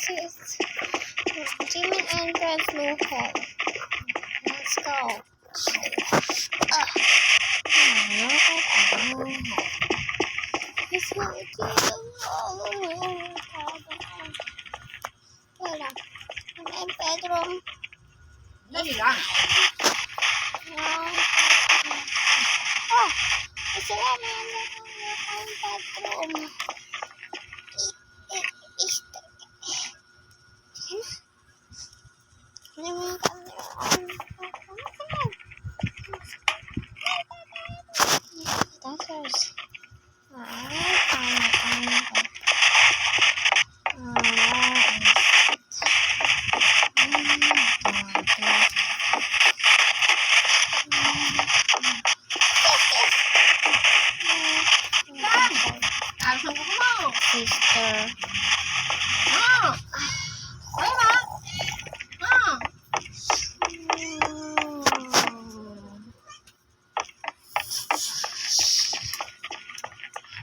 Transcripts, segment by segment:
this is Jimmy and Fred's local. Let's go. It's not wala. Ang bedroom. Dali lang. Oh, isa lang ang bedroom. Sister.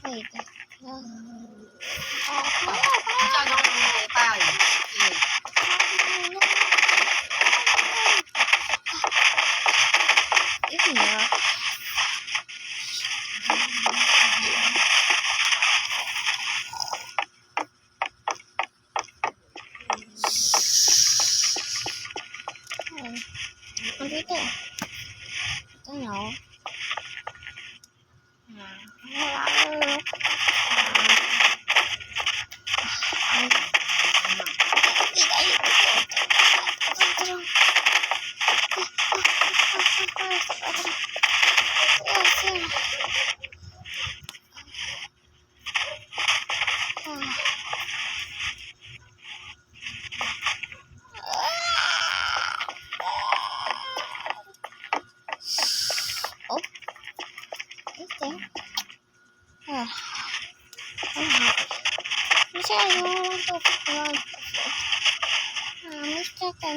Wait. Masyado ko ng tayo. Yeah. Dito. Ito na.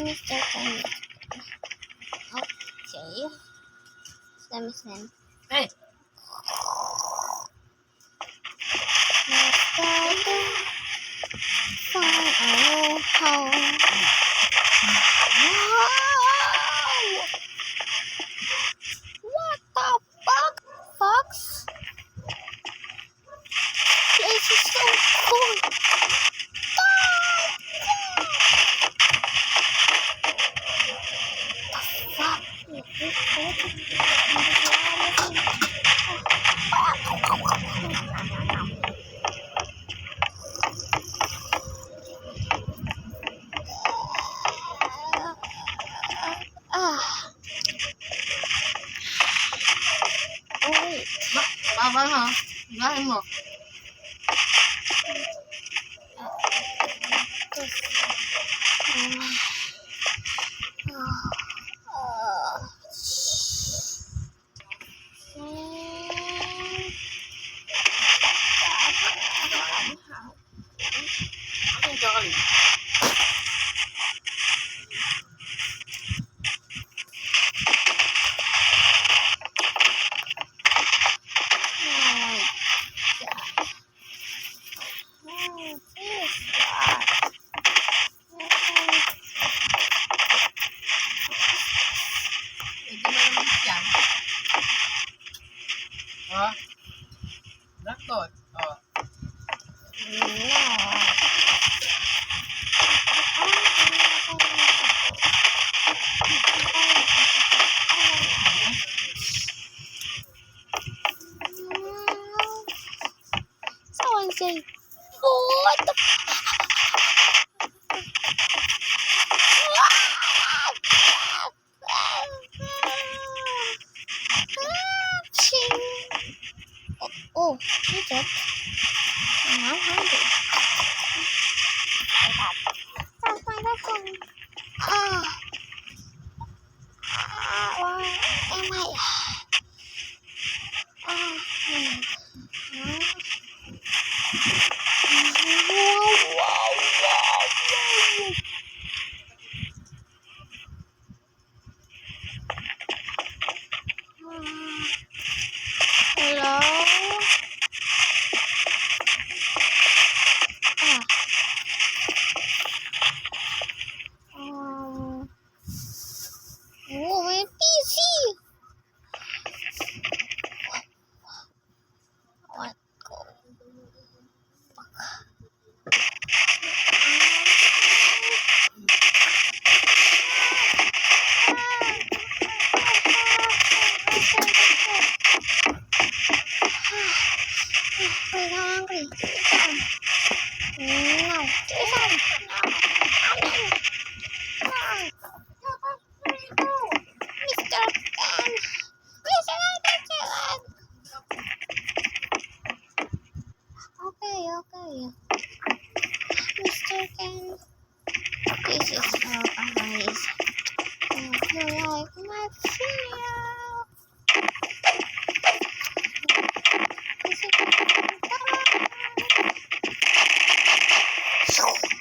Mr. Ken. Okay. Slam. Hey! Let's go to find our home. Wow! What the fuck, Fox? This is so cool. Wait. Baba mo. Bahay mo. Ano yung hindi mo naman yan. Oh. Blackboard. Oh. Someone say, what the Oh, you did. I'm hungry. That's my phone. Where am I? Hello? We're hungry. No, Jason. No. Mr. Ken. Listen, okay. Mr. Ken. This is all guys. If you like my video, this is